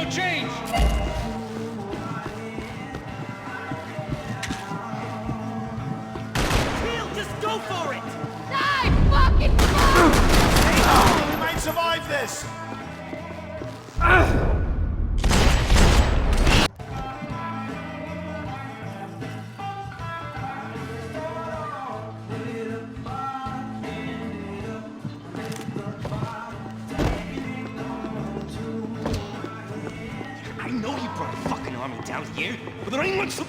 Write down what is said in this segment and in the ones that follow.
no change! Just go for it! Die! Fucking fuck! We might survive this! I know you brought a fucking army down here, but there ain't much to...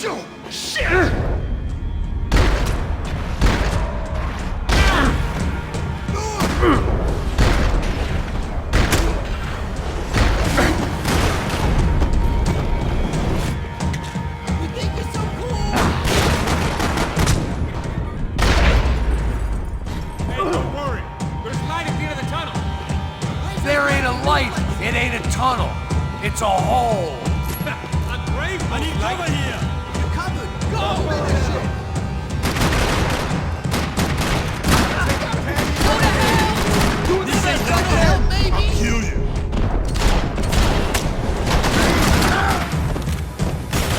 Oh, shit! It ain't a tunnel. It's a hole. A grave? I need cover here. You're covered. Go! Finish it! Go to hell! Go to hell, baby! I'll kill you.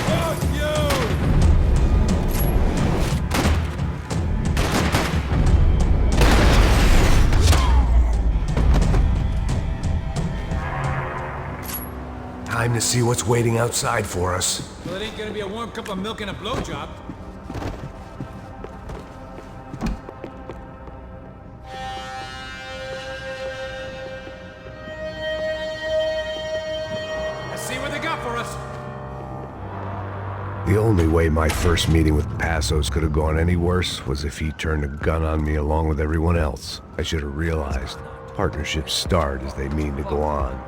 Fuck you! Time to see what's waiting outside for us. Well, it ain't gonna be a warm cup of milk and a blowjob. Let's see what they got for us. The only way my first meeting with Passos could have gone any worse was if he turned a gun on me along with everyone else. I should have realized partnerships start as they mean to go on.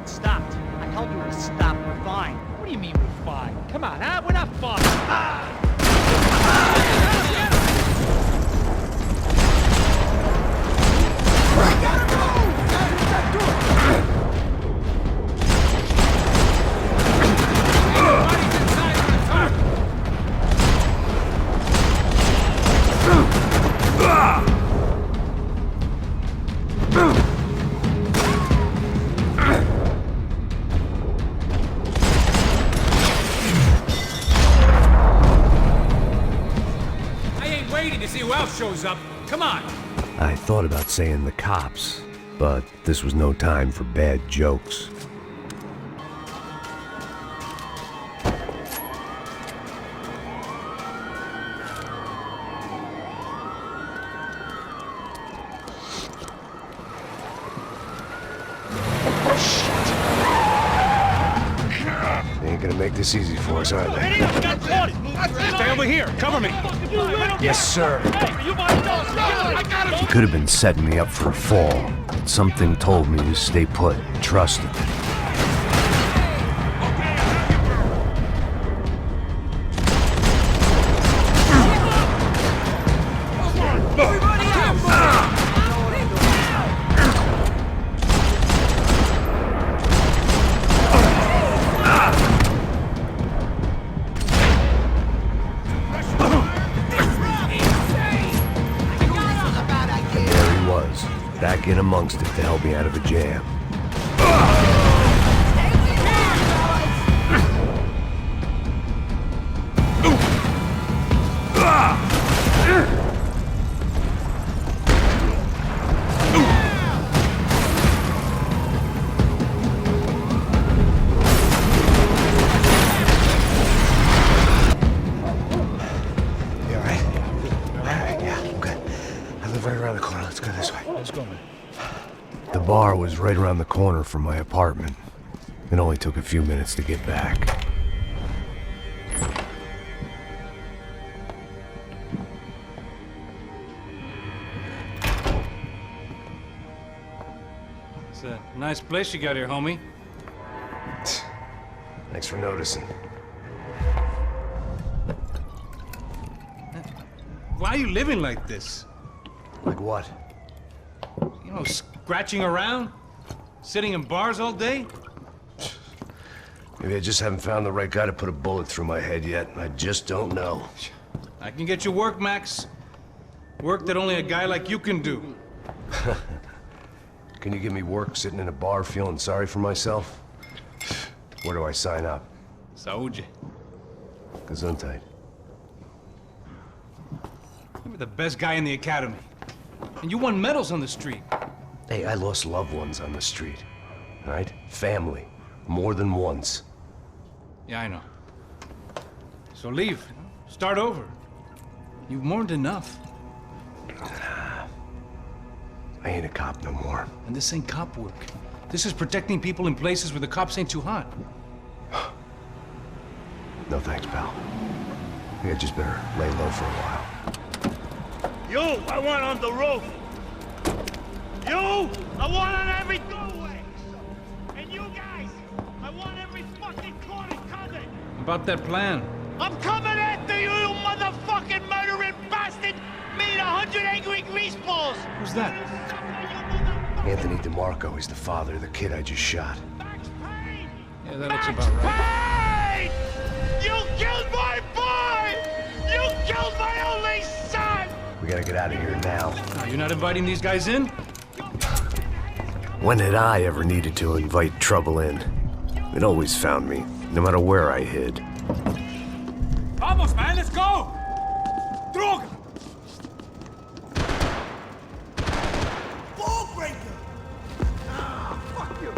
Stopped. I told you to stop. We're fine. What do you mean we're fine? Come on, huh? We're not fine. To see who else shows up. Come on. I thought about saying the cops, but this was no time for bad jokes. They ain't gonna make this easy for us, are they? Stay over here. Cover me. Yes, sir. He could have been setting me up for a fall, but something told me to stay put, trust him. Back in amongst it to help me out of a jam. You all right? Yeah, I'm good. I live right around the corner. Let's go this way. Let's go, man. The bar was right around the corner from my apartment. It only took a few minutes to get back. It's a nice place you got here, homie. Thanks for noticing. Why are you living like this? Like what? You know, scratching around? Sitting in bars all day? Maybe I just haven't found the right guy to put a bullet through my head yet. I just don't know. I can get you work, Max. Work that only a guy like you can do. Can you give me work sitting in a bar feeling sorry for myself? Where do I sign up? Saúde. Gesundheit. You were the best guy in the academy. And you won medals on the street. Hey, I lost loved ones on the street. Right? Family. More than once. Yeah, I know. So leave. Start over. You've mourned enough. I ain't a cop no more. And this ain't cop work. This is protecting people in places where the cops ain't too hot. No thanks, pal. I think I just better lay low for a while. You, I want on the roof. You, I want on every doorway. And you guys, I want every fucking corner covered. About that plan. I'm coming after you, you motherfucking murdering bastard! Me and 100 angry greaseballs! Who's that? Anthony DeMarco, he's the father of the kid I just shot. Max Payne! Yeah, that looks about right. Payne! You killed my boy! You killed my only son! We gotta get out of here now. Now, you're not inviting these guys in? When had I ever needed to invite trouble in? It always found me, no matter where I hid. Vamos, man, let's go! Droga! Ball breaker! Fuck you!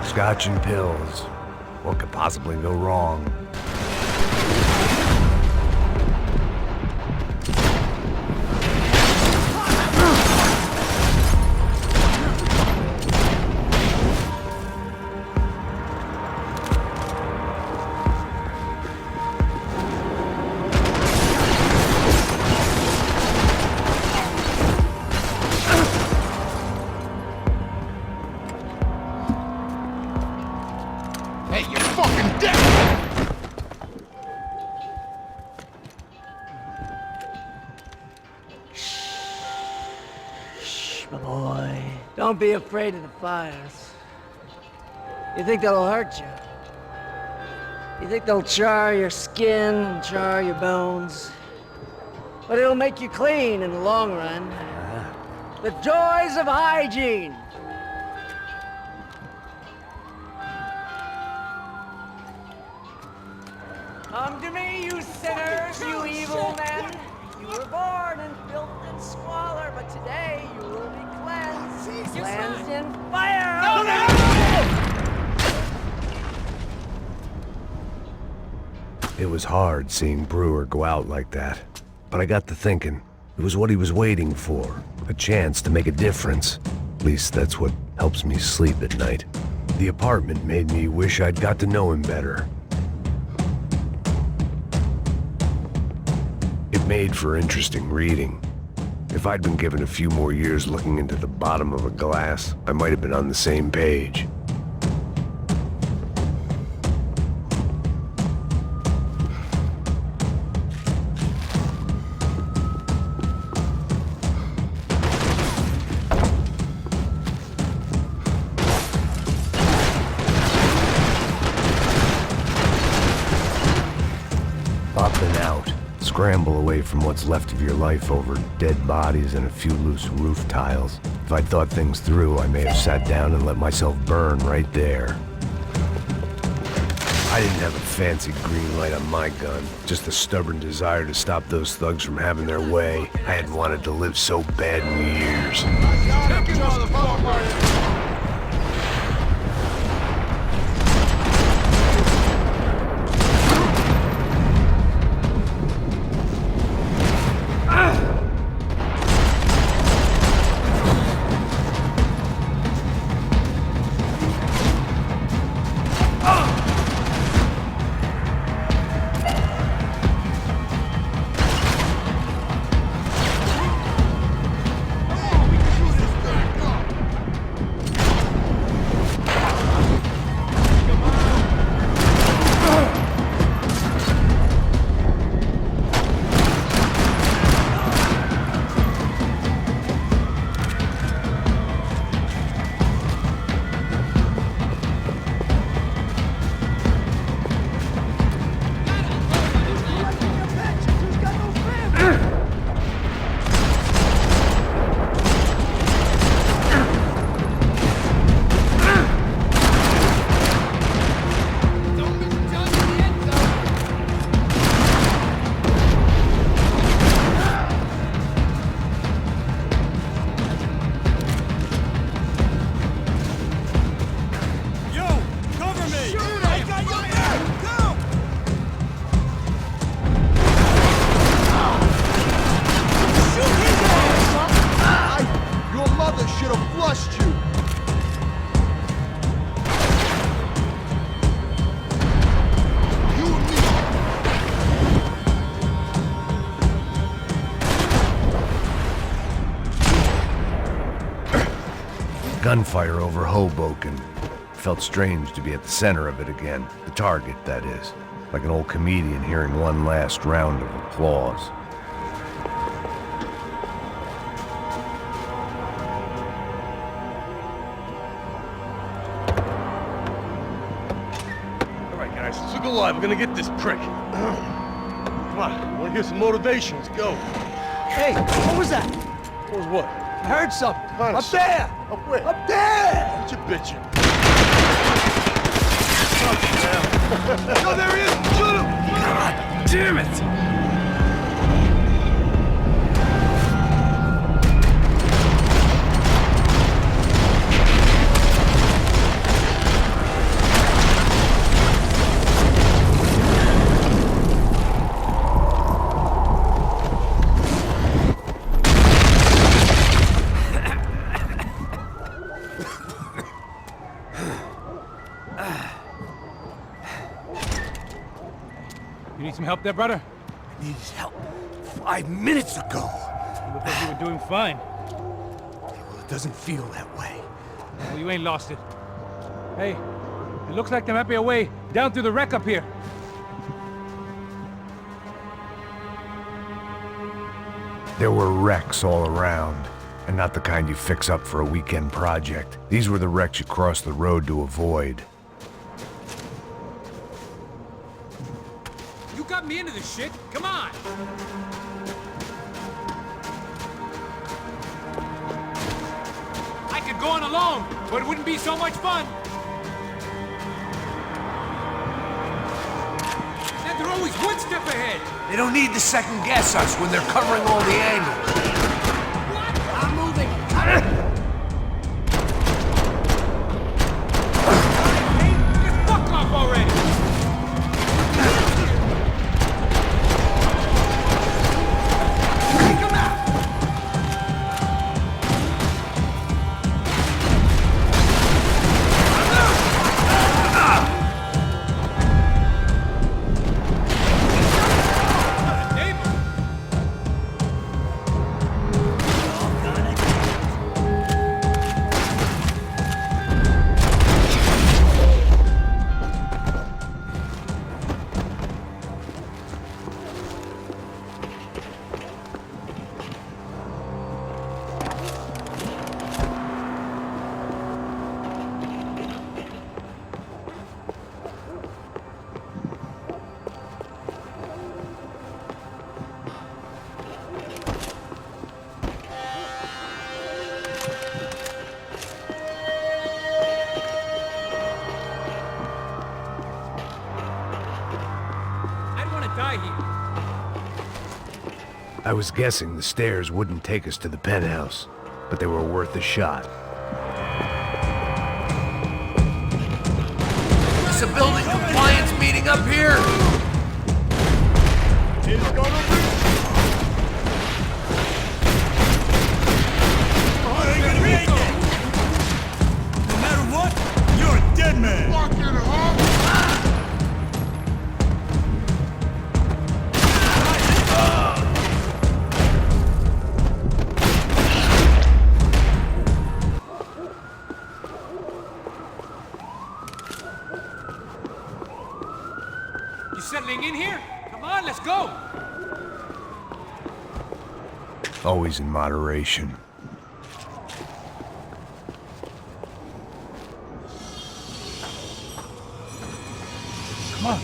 Scotch and pills. What could possibly go wrong? Hey, you're fucking dead! Shh, my boy. Don't be afraid of the fires. You think they'll hurt you? You think they'll char your skin and char your bones? But it'll make you clean in the long run. The joys of hygiene! Come to me, you sinners, you evil men! You were born in filth and squalor, but today you will be cleansed. Cleansed in fire! It was hard seeing Brewer go out like that. But I got to thinking, it was what he was waiting for. A chance to make a difference. At least that's what helps me sleep at night. The apartment made me wish I'd got to know him better. It made for interesting reading. If I'd been given a few more years looking into the bottom of a glass, I might have been on the same page. Up and out. Scramble away from what's left of your life over dead bodies and a few loose roof tiles. If I'd thought things through, I may have sat down and let myself burn right there. I didn't have a fancy green light on my gun, just a stubborn desire to stop those thugs from having their way. I hadn't wanted to live so bad in years. gunfire over Hoboken. Felt strange to be at the center of it again. The target, that is. Like an old comedian hearing one last round of applause. Alright guys, let's look alive. We're gonna get this prick. Come on, wanna hear some motivation? Let's go. Hey, what was that? What was what? I heard something. Kinda Up there! Up where? Up there! What you bitching? No, there he is! Shoot him! God damn it! You need some help there, brother? I needed help 5 minutes ago. You look like you were doing fine. Well, it doesn't feel that way. Well, you ain't lost it. Hey, it looks like there might be a way down through the wreck up here. There were wrecks all around, and not the kind you fix up for a weekend project. These were the wrecks you cross the road to avoid. You got me into this shit. Come on. I could go on alone, but it wouldn't be so much fun. And they're always one step ahead. They don't need to second guess us when they're covering all the angles. What? I'm moving. Get fuck off already. I was guessing the stairs wouldn't take us to the penthouse, but they were worth a shot. Is a building compliance meeting up here? It's gonna be... Oh, ain't gonna make it! No matter what, you're a dead man! Fucking home! You settling in here? Come on, let's go. Always in moderation. Come on.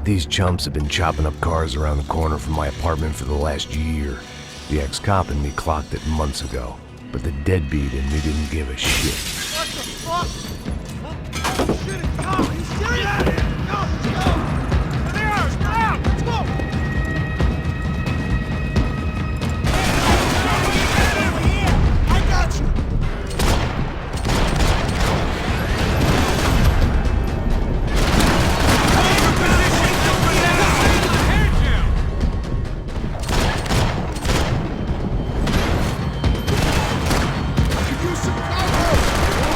These chumps have been chopping up cars around the corner from my apartment for the last year. The ex-cop in me clocked it months ago, but the deadbeat in me didn't give a shit. What the fuck? Oh, shit, it's Tom! He's serious! Go, let's go! There! Stop! Let's go! I got you! Use some cover!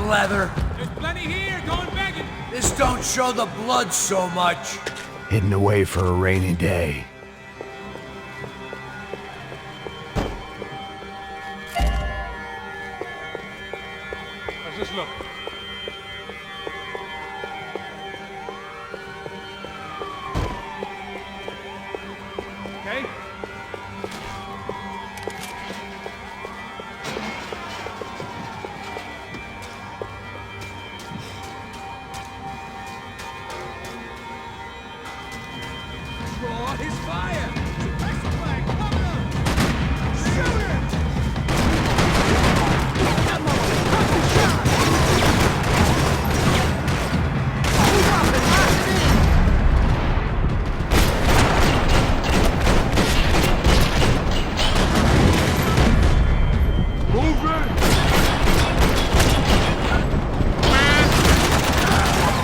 leather. There's plenty here, going begging. This don't show the blood so much. Hidden away for a rainy day. How's this look? Okay? Draw his fire! Suppress the flag! Cover him! Shoot him! That motherfucker! Cut the shot! Move up and lock it in!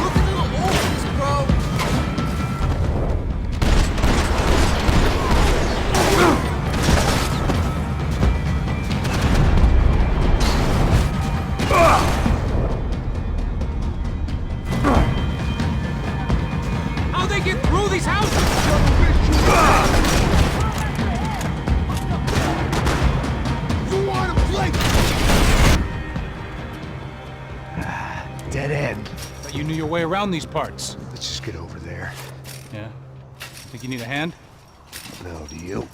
Look at little orphans, bro! How'd they get through these houses? You wanna play? Dead end. Thought you knew your way around these parts. Let's just get over there. Yeah? Think you need a hand? No, do you?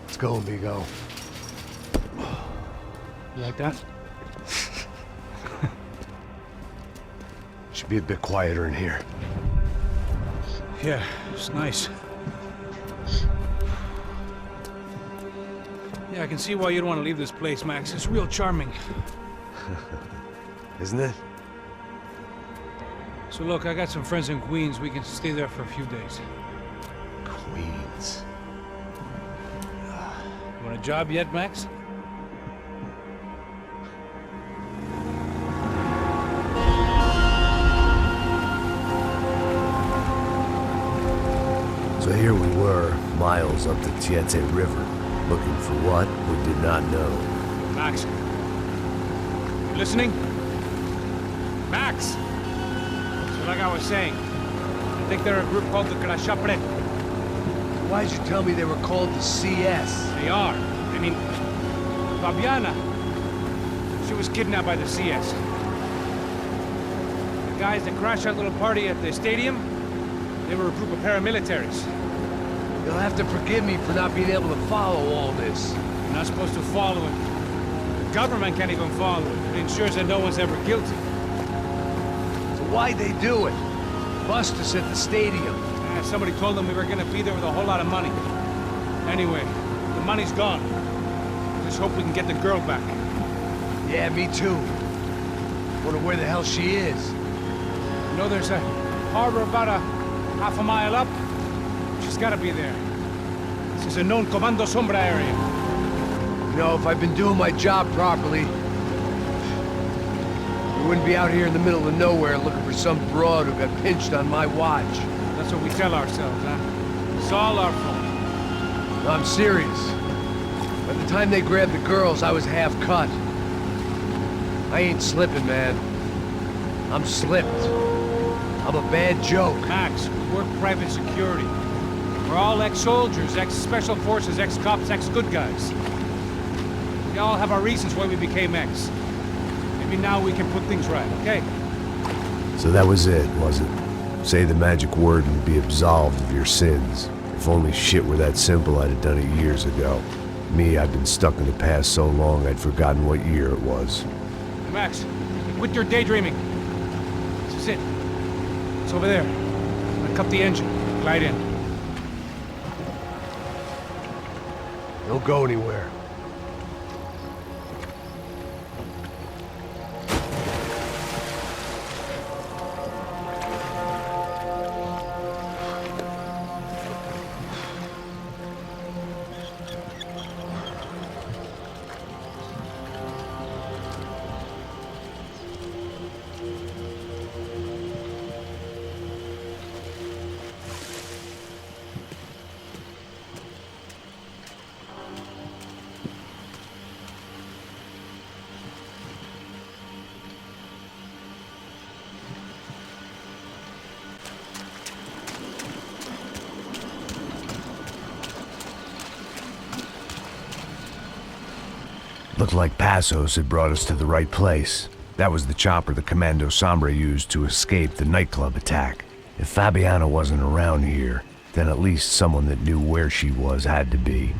Let's go, amigo. You like that? Should be a bit quieter in here. Yeah, it's nice. Yeah, I can see why you'd want to leave this place, Max. It's real charming. Isn't it? So look, I got some friends in Queens. We can stay there for a few days. Queens. You want a job yet, Max? So here we were, miles up the Tietze River, looking for what we did not know. Max. You listening? Max! So like I was saying, I think they're a group called the Crashapre. Why'd you tell me they were called the CS? They are. I mean, Fabiana. She was kidnapped by the CS. The guys that crashed that little party at the stadium, they were a group of paramilitaries. You'll have to forgive me for not being able to follow all this. You're not supposed to follow it. The government can't even follow it. It ensures that no one's ever guilty. So why'd they do it? Bust us at the stadium. Somebody told them we were gonna be there with a whole lot of money. Anyway, the money's gone. Just hope we can get the girl back. Yeah, me too. Wonder where the hell she is. You know, there's a harbor about a half a mile up. She's gotta be there. This is a known Comando Sombra area. You know, if I'd been doing my job properly, we wouldn't be out here in the middle of nowhere looking for some broad who got pinched on my watch. That's what we tell ourselves, huh? It's all our fault. No, I'm serious. By the time they grabbed the girls, I was half cut. I ain't slipping, man. I'm slipped. I'm a bad joke. Max, we work private security. We're all ex-soldiers, ex-special forces, ex-cops, ex-good guys. We all have our reasons why we became ex. Maybe now we can put things right, okay? So that was it, was it? Say the magic word and be absolved of your sins. If only shit were that simple, I'd have done it years ago. Me, I've been stuck in the past so long I'd forgotten what year it was. Max, quit your daydreaming. This is it. It's over there. I'm gonna cut the engine. Glide in. Don't go anywhere. Looked like Passos had brought us to the right place. That was the chopper the Commando Sombra used to escape the nightclub attack. If Fabiana wasn't around here, then at least someone that knew where she was had to be.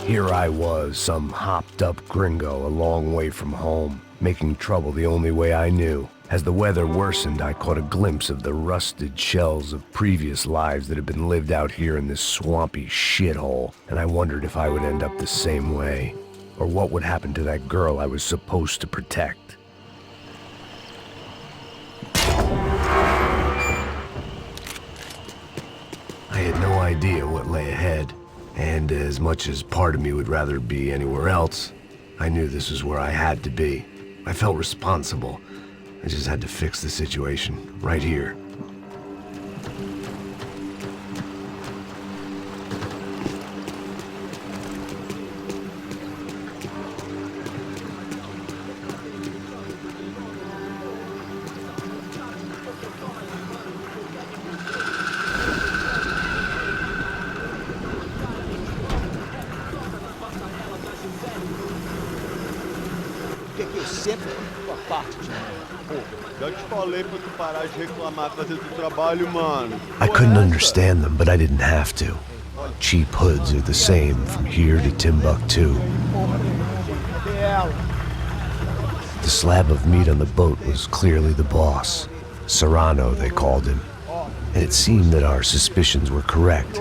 Here I was, some hopped-up gringo a long way from home, making trouble the only way I knew. As the weather worsened, I caught a glimpse of the rusted shells of previous lives that had been lived out here in this swampy shithole, and I wondered if I would end up the same way, or what would happen to that girl I was supposed to protect. I had no idea what lay ahead. And as much as part of me would rather be anywhere else, I knew this was where I had to be. I felt responsible. I just had to fix the situation, right here. Por que eu sempre tô a parte de mim? Já te falei pra tu parar de reclamar fazendo o trabalho, mano. I couldn't understand them, but I didn't have to. Cheap hoods are the same from here to Timbuktu. Cadê ela? The slab of meat on the boat was clearly the boss. Serrano, they called him. And it seemed that our suspicions were correct.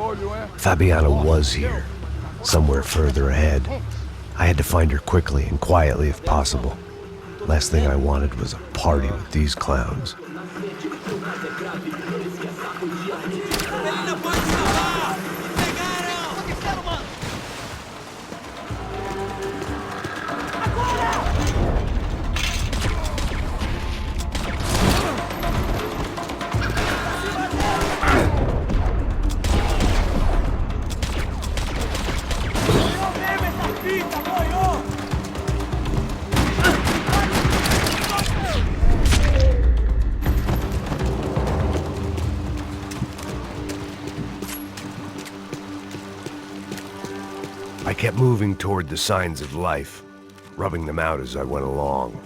Fabiana was here, somewhere further ahead. I had to find her quickly and quietly if possible. Last thing I wanted was a party with these clowns. I kept moving toward the signs of life, rubbing them out as I went along.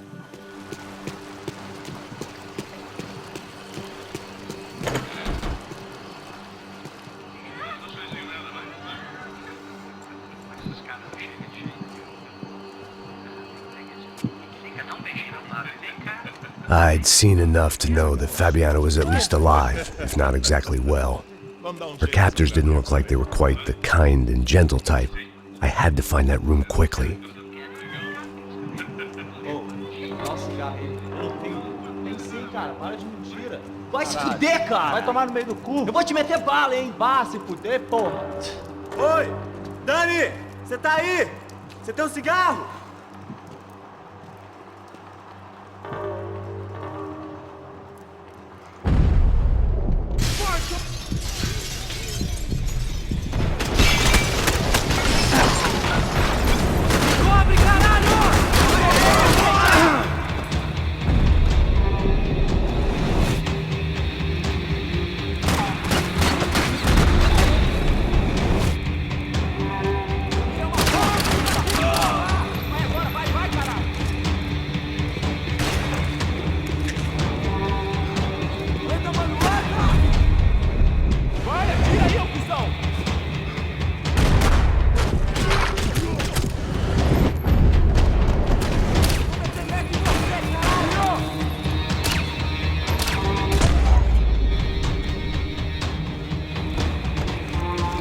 I'd seen enough to know that Fabiana was at least alive, if not exactly well. Her captors didn't look like they were quite the kind and gentle type. I had to find that room quickly. Tem sim, cara. Para de mentira. Vai se fuder, cara. Vai tomar no meio do cu. Eu vou te meter bala, hein. Vá se fuder, porra. Oi! Dani! Você tá aí? Você tem um cigarro?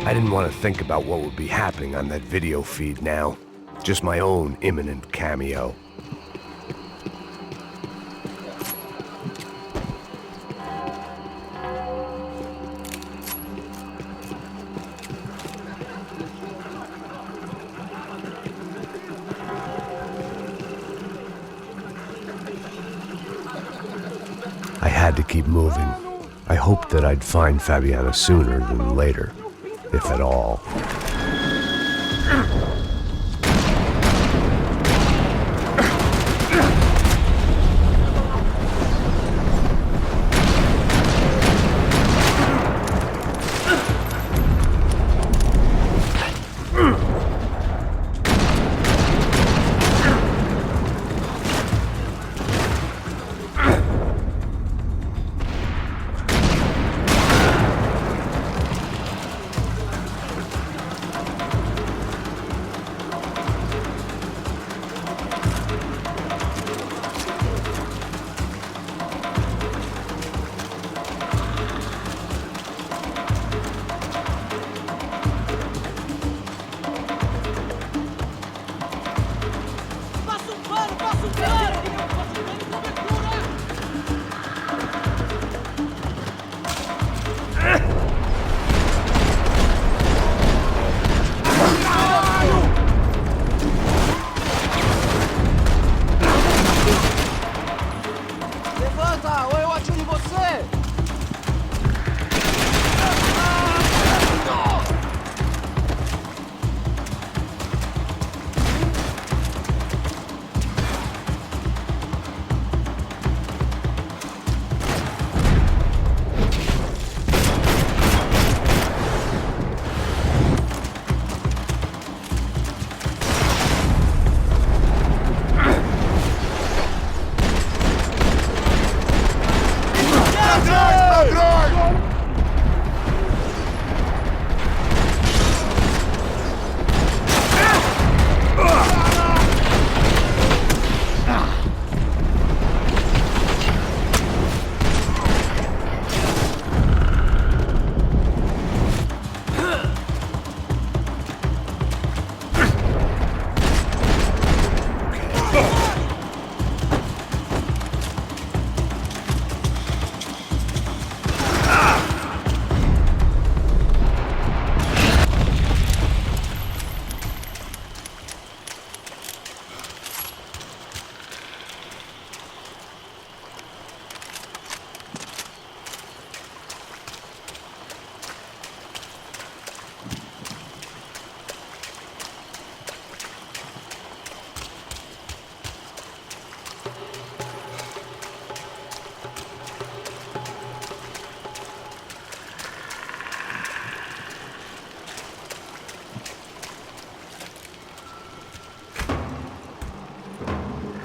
I didn't want to think about what would be happening on that video feed now. Just my own imminent cameo. I had to keep moving. I hoped that I'd find Fabiana sooner than later, if at all.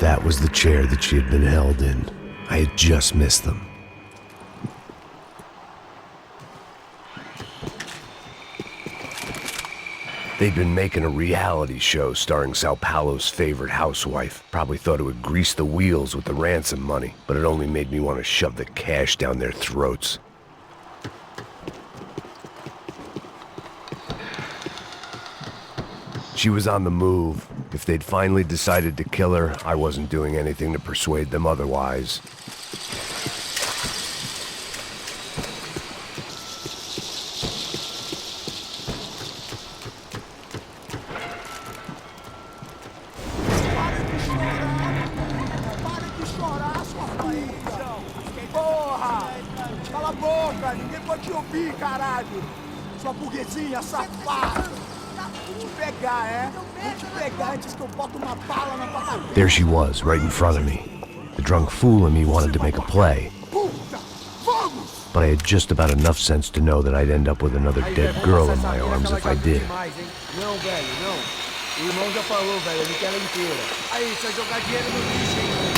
That was the chair that she had been held in. I had just missed them. They'd been making a reality show starring Sao Paulo's favorite housewife. Probably thought it would grease the wheels with the ransom money, but it only made me want to shove the cash down their throats. She was on the move. If they'd finally decided to kill her, I wasn't doing anything to persuade them otherwise. Cala a boca, ninguém pode te ouvir, caralho! Sua burguesinha safada! Vou te pegar, é? Vou te pegar antes que eu boto uma bala na tua cabeça! There she was, right in front of me. The drunk fool in me wanted to make a play. Puta! Vamos! But I had just about enough sense to know that I'd end up with another dead girl in my arms if I did. Não, velho, não. O irmão já falou, velho, ele quer ela inteira. Aí, você vai jogar dinheiro no lixo, hein?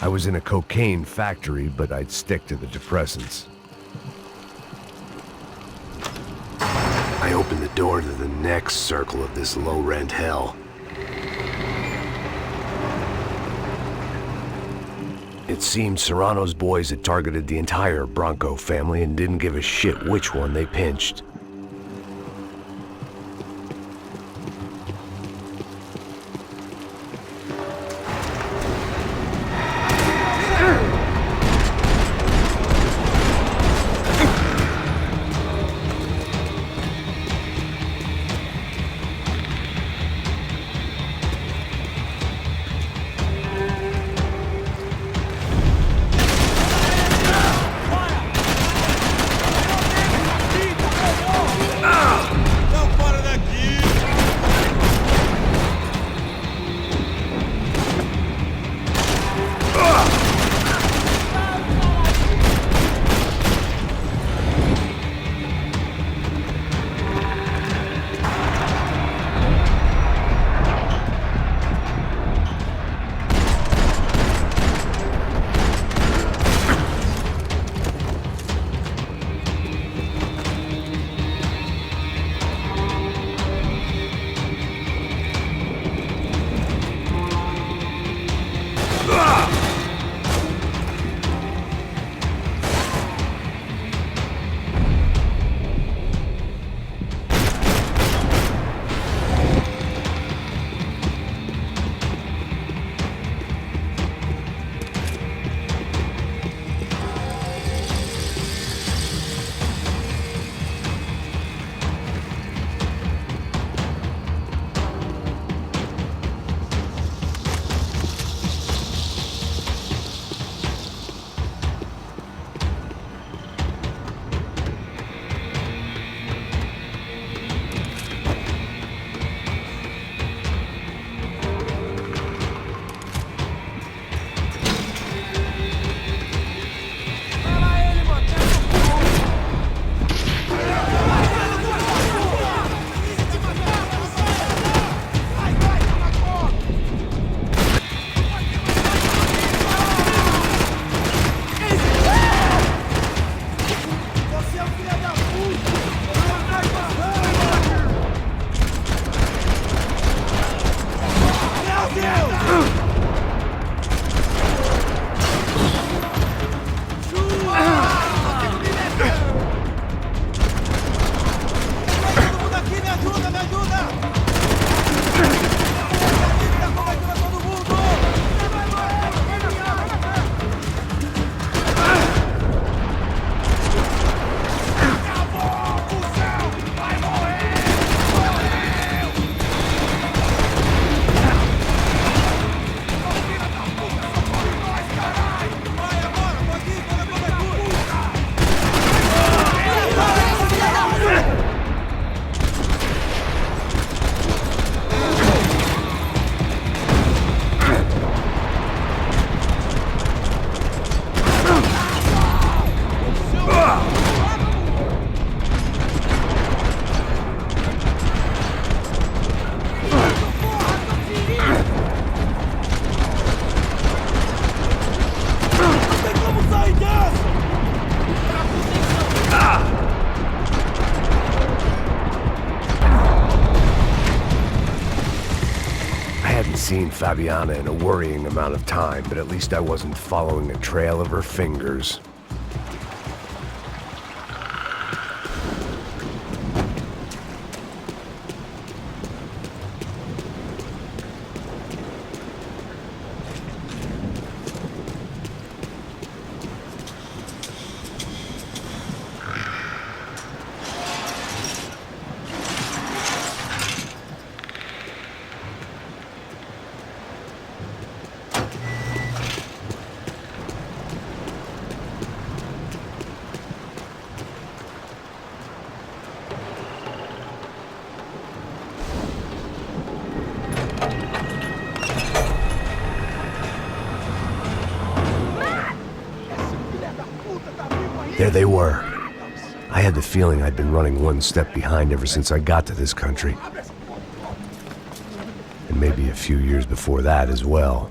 I was in a cocaine factory, but I'd stick to the depressants. I opened the door to the next circle of this low-rent hell. It seemed Serrano's boys had targeted the entire Bronco family and didn't give a shit which one they pinched. seen Fabiana in a worrying amount of time, but at least I wasn't following a trail of her fingers. There they were. I had the feeling I'd been running one step behind ever since I got to this country. And maybe a few years before that as well.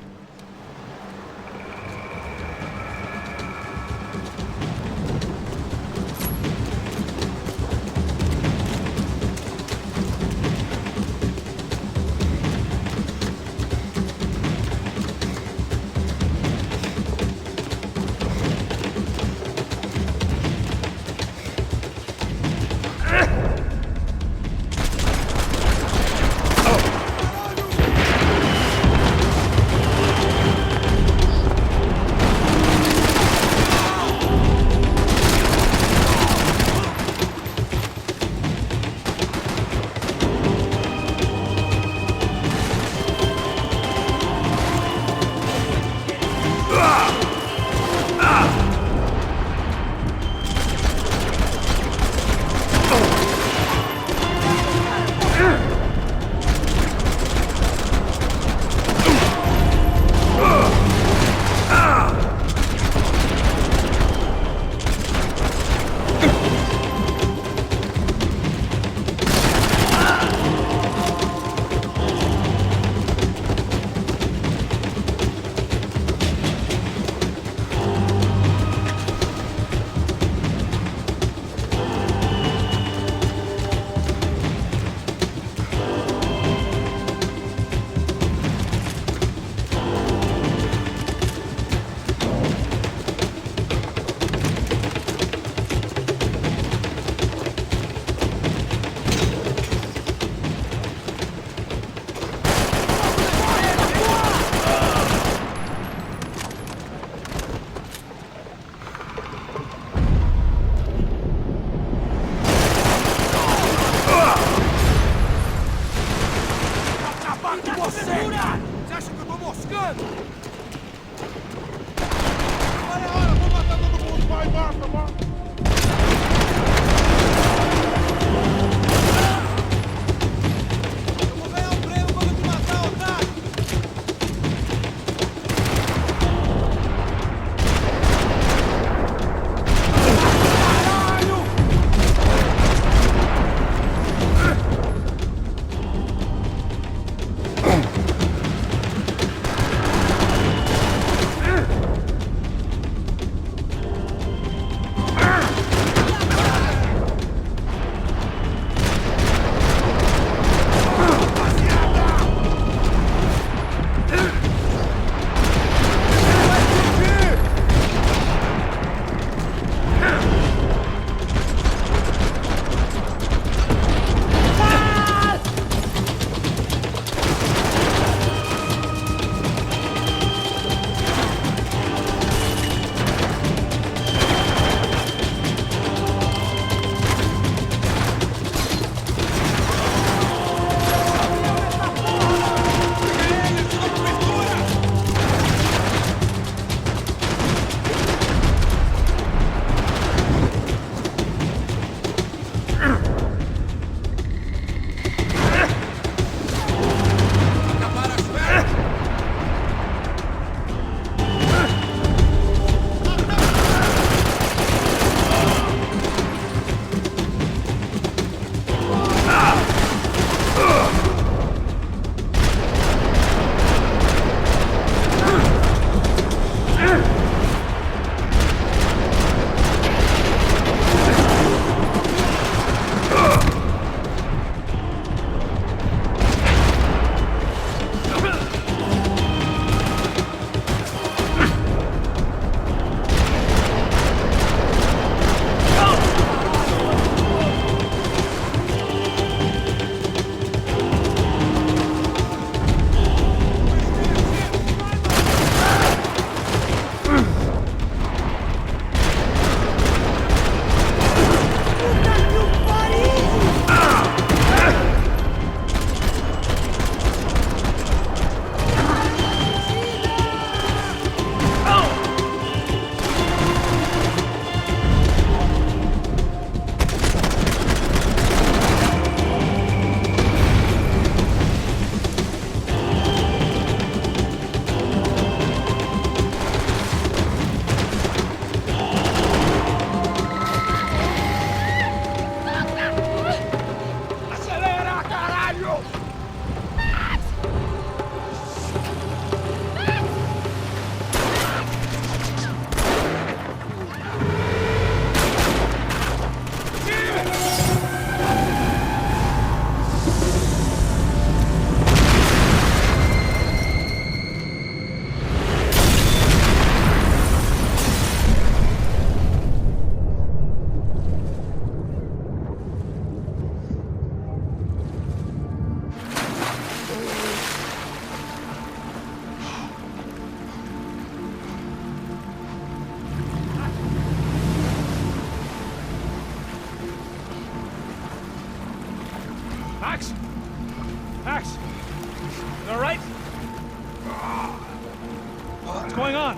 going on?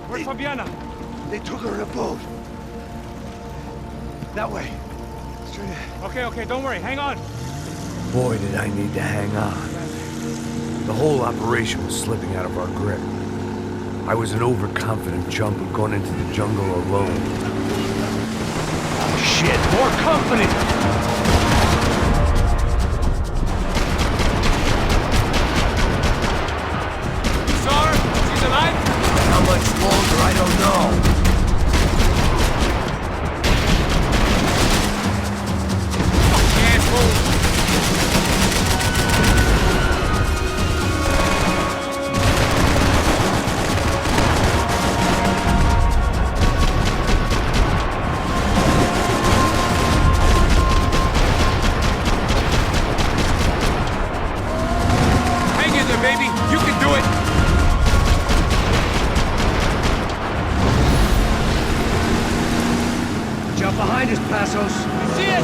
Where's Fabiana? They took her in a boat. That way. Straight ahead. Okay, don't worry. Hang on. Boy, did I need to hang on. The whole operation was slipping out of our grip. I was an overconfident chump who'd gone into the jungle alone. Oh, shit, more company! You saw her? She's alive? How much longer, I don't know. Fucking asshole! Baby, you can do it! Jump behind us, Passos. I see it!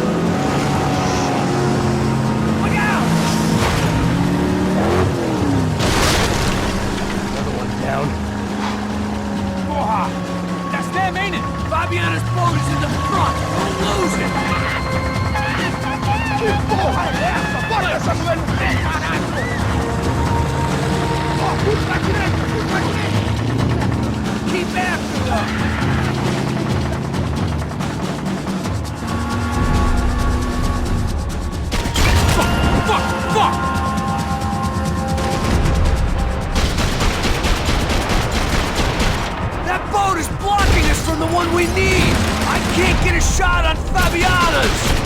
Look out! Another one down. Porra! That's them, ain't it? Fabiana's boat is in the front! Don't lose it! Que porra é essa? Bora essa mulher no pé, caralho! Ó, tudo pra direita, tudo pra direita! Keep after them! Fuck! That boat is blocking us from the one we need! I can't get a shot on Fabiana's!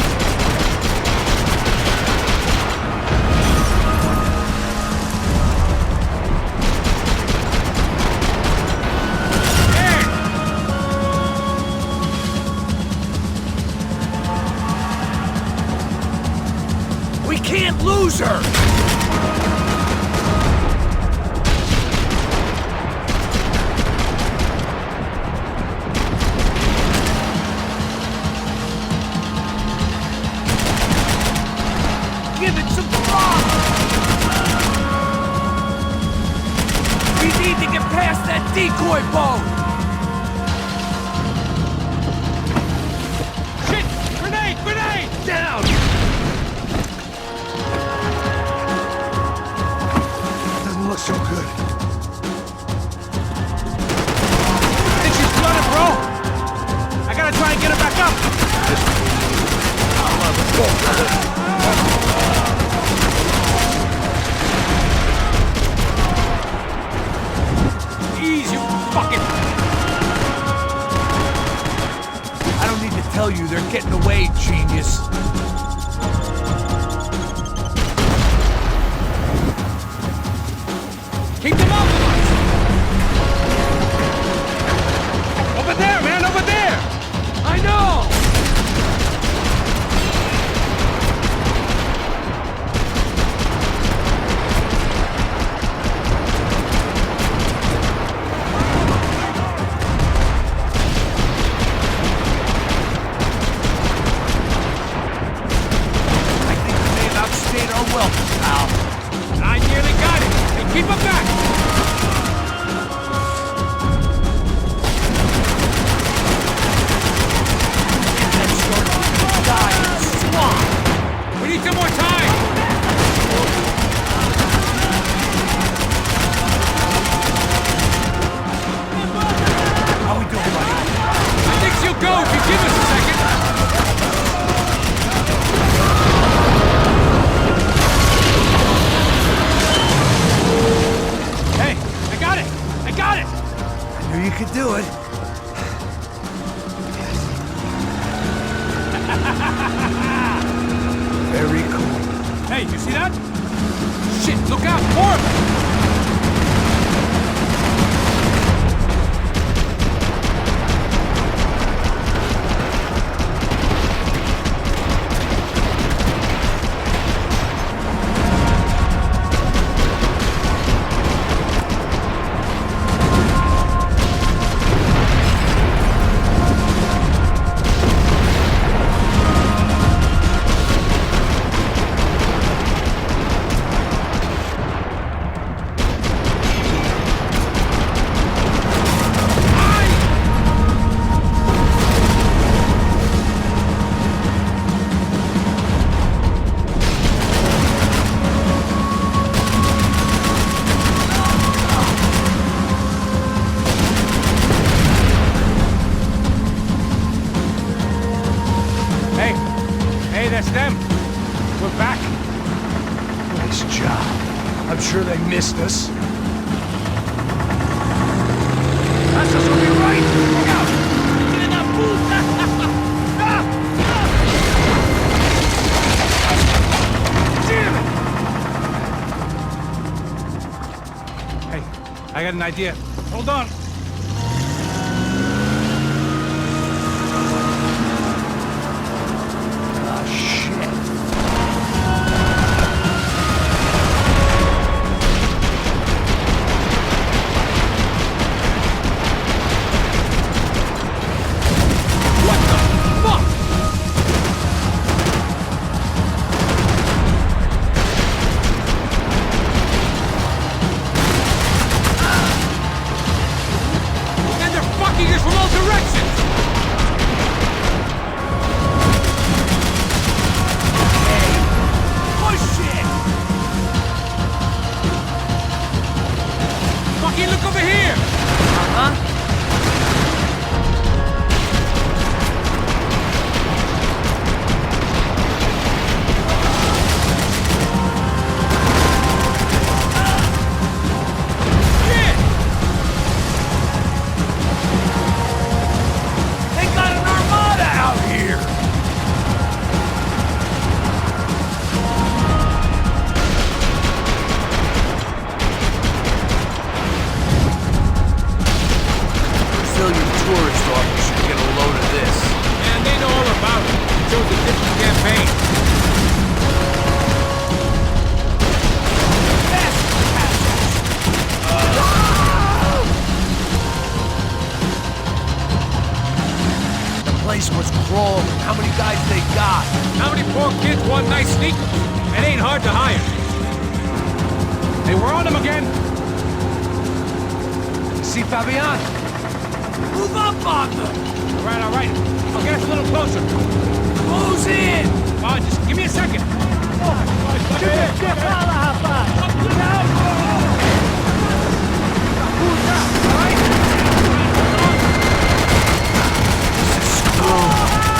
We can't lose her! Give it some thought! We need to get past that decoy boat! Shit! Grenade! Down! Doesn't look so good. Think she's flooded, bro? I gotta try and get her back up! Come on, let's go. Easy, you fucking... I don't need to tell you, they're getting away, genius. Keep them off of us! Over there, man, over there! I know! I think we may have outstayed our welcome, pal. I nearly got it! Hey, keep them back! We need some more time! How we doing, buddy? I think she'll go if you give us a second! Hey, I got it! I knew you could do it. Very cool. Hey, you see that? Shit, look out! More of them! them. We're back. Nice job. I'm sure they missed us. That's us on your right. Look out! Get in that puta! Damn it! Hey, I got an idea. Hold on. Was crawling. How many guys they got? How many poor kids want nice sneakers? It ain't hard to hire. Hey, we're on them again. See Pavilion? Move up on them! All right. I'll get us a little closer. Close in! Come on, just give me a second.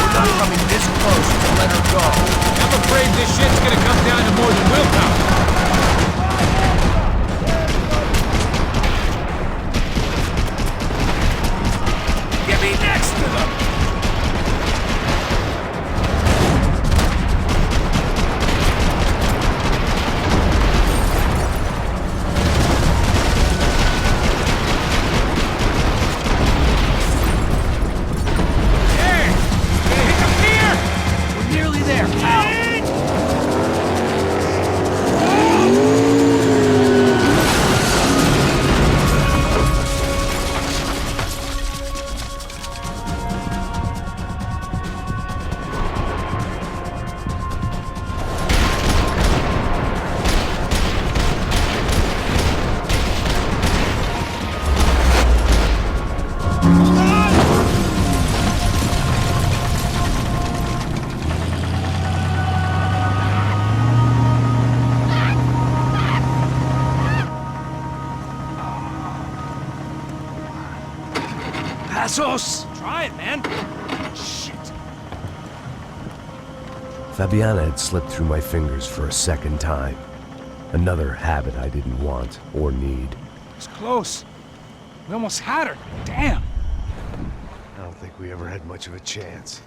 We're not coming this close to let her go. I'm afraid this shit's gonna come down to more than willpower. Get me next to them! Passos! Try it, man. Shit. Fabiana had slipped through my fingers for a second time. Another habit I didn't want or need. It's close. We almost had her. Damn. I don't think we ever had much of a chance.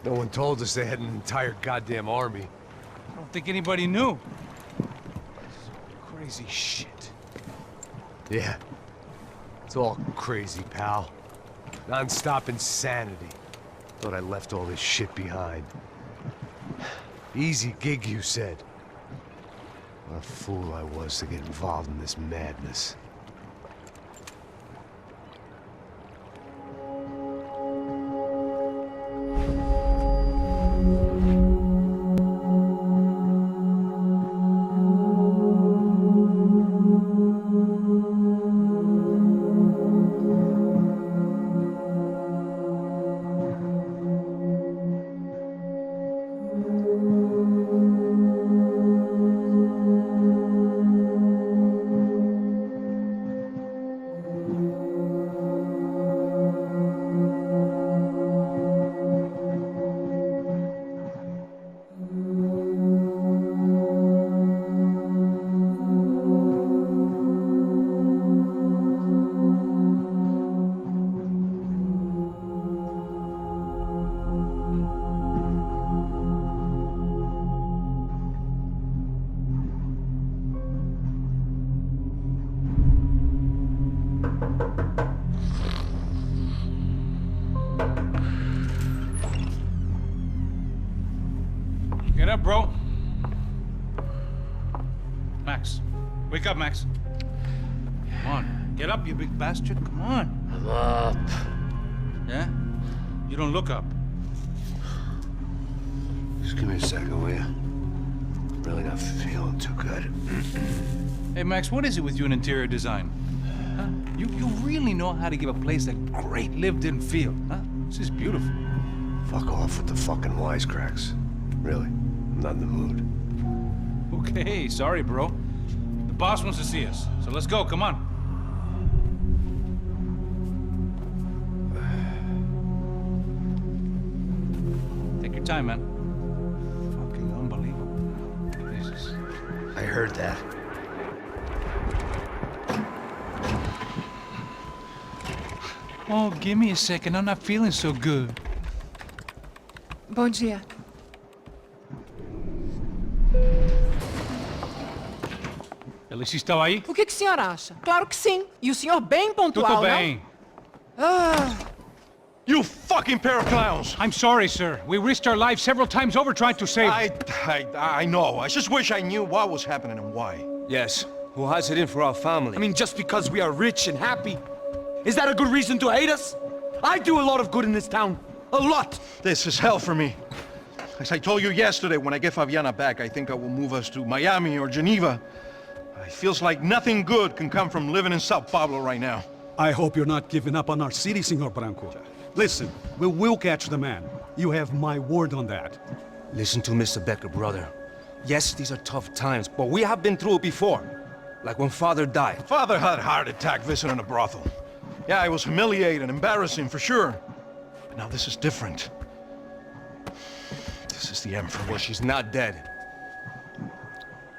No one told us they had an entire goddamn army. I don't think anybody knew. Crazy shit. Yeah. It's all crazy, pal. Non-stop insanity. Thought I left all this shit behind. Easy gig, you said. What a fool I was to get involved in this madness. Get up, bro. Max. Wake up, Max. Come on. Get up, you big bastard. Come on. I'm up. Yeah? You don't look up. Just give me a second, will you? Really not feeling too good. Hey, Max, what is it with you in interior design? Huh? You really know how to give a place a great lived-in feel, huh? This is beautiful. Fuck off with the fucking wisecracks. Really, I'm not in the mood. Okay, sorry, bro. The boss wants to see us, so let's go, come on. Take your time, man. Fucking unbelievable. Jesus. I heard that. Oh, give me a second. I'm not feeling so good. Bom dia. Ela estava aí? O que o senhor acha? Claro que sim. E o senhor bem pontual, Tudo bem. You fucking pair of clowns! I'm sorry, sir. We risked our lives several times over trying to save... I know. I just wish I knew what was happening and why. Yes. Who has it in for our family? I mean, just because we are rich and happy, is that a good reason to hate us? I do a lot of good in this town. A lot! This is hell for me. As I told you yesterday, when I get Fabiana back, I think I will move us to Miami or Geneva. It feels like nothing good can come from living in Sao Paulo right now. I hope you're not giving up on our city, Senor Branco. Listen, we will catch the man. You have my word on that. Listen to Mr. Becker, brother. Yes, these are tough times, but we have been through it before. Like when Father died. Father had a heart attack visiting a brothel. Yeah, it was humiliating, embarrassing, for sure. But now this is different. This is the end for me. Well, she's not dead.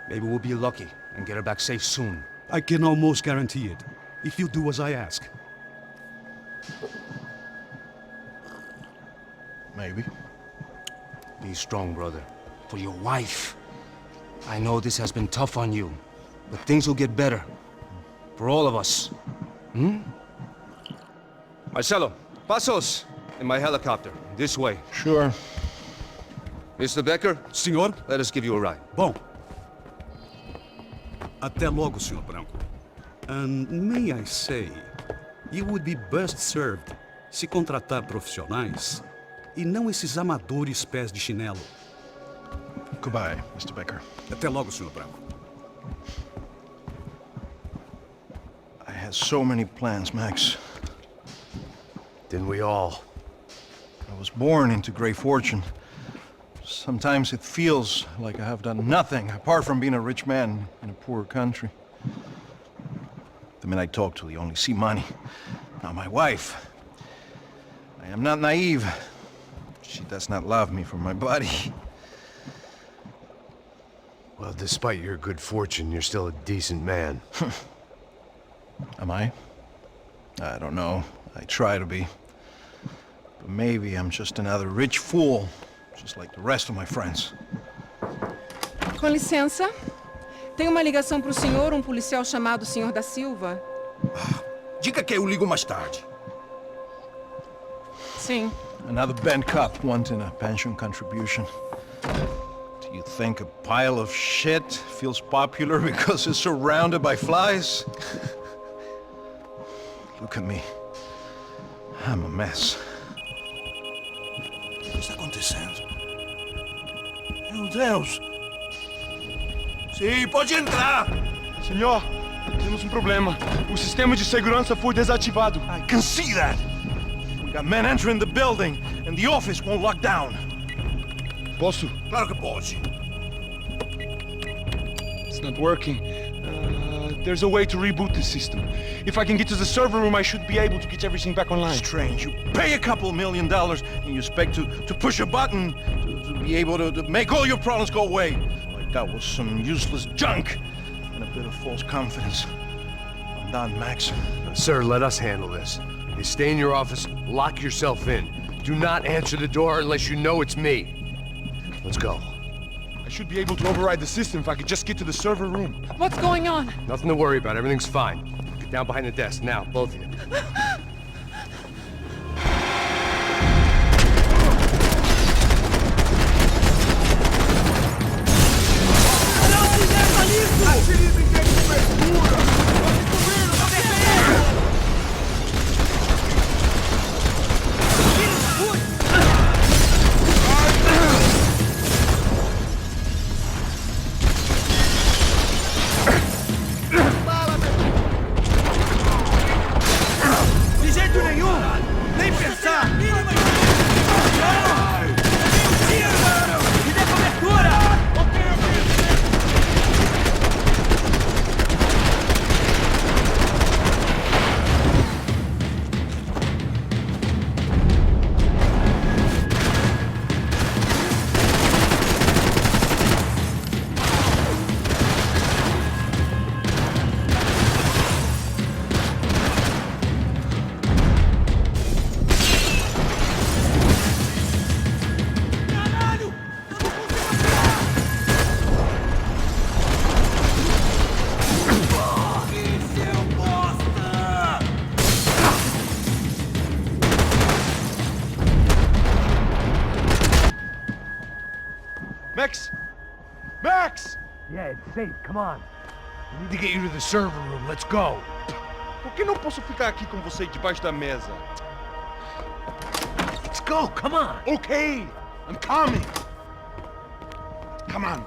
Maybe we'll be lucky and get her back safe soon. I can almost guarantee it, if you do as I ask. Maybe. Be strong, brother. For your wife. I know this has been tough on you, but things will get better. For all of us. Hmm? Marcelo, pasos in my helicopter. This way. Sure. Mr. Becker, Senhor? let us give you a ride. Bom. Até logo, Senhor Branco. And may I say, you would be best served se contratar profissionais e não esses amadores pés de chinelo. Goodbye, Mr. Becker. Até logo, Senhor Branco. I had so many plans, Max. Didn't we all? I was born into great fortune. Sometimes it feels like I have done nothing apart from being a rich man in a poor country. The men I talk to, they only see money. Now my wife. I am not naive. She does not love me for my body. Well, despite your good fortune, you're still a decent man. Am I? I don't know. I try to be. But maybe I'm just another rich fool, just like the rest of my friends. Com licença. Tem uma ligação pro senhor, um policial chamado Senhor da Silva. Diga que eu ligo mais tarde. Sim. Another bent cop wanting a pension contribution. Do you think a pile of shit feels popular because it's surrounded by flies? Look at me. I'm a mess. O que está acontecendo? Meu Deus! Sim, pode entrar! Senhor, temos problema. O sistema de segurança foi desativado. I can see that. We got men entering the building, and the office won't lock down. Posso? Claro que pode. It's not working. There's a way to reboot the system. If I can get to the server room, I should be able to get everything back online. Strange. You pay a couple $1 million, and you expect to push a button to be able to make all your problems go away. Like that was some useless junk and a bit of false confidence. I'm done, Max. Sir, let us handle this. You stay in your office, lock yourself in. Do not answer the door unless you know it's me. Let's go. I should be able to override the system if I could just get to the server room. What's going on? Nothing to worry about. Everything's fine. Get down behind the desk. Now, both of you. Atire em ninguém de frescura! Tô me cobrindo, tô defendendo! De jeito nenhum! Nem pensar! Me dê cobertura! Max! Max! Yeah, it's safe. Come on. We need to get you to the server room. Let's go. Por que não posso ficar aqui com você debaixo da mesa? Let's go. Come on. Okay, I'm coming. Come on.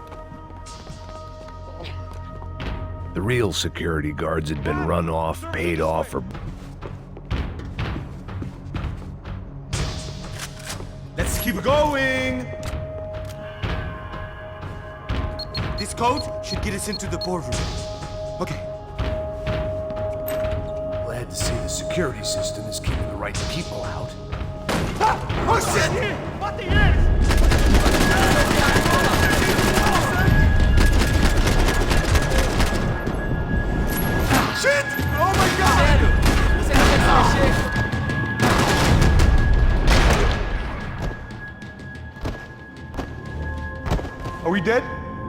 The real security guards had been run off, paid off, or... Let's keep going. This code should get us into the boardroom. Okay. Glad to see the security system is keeping the right people out. Oh shit! Bota eles! Shit! Oh my god! Você não quer se mexer? Are we dead?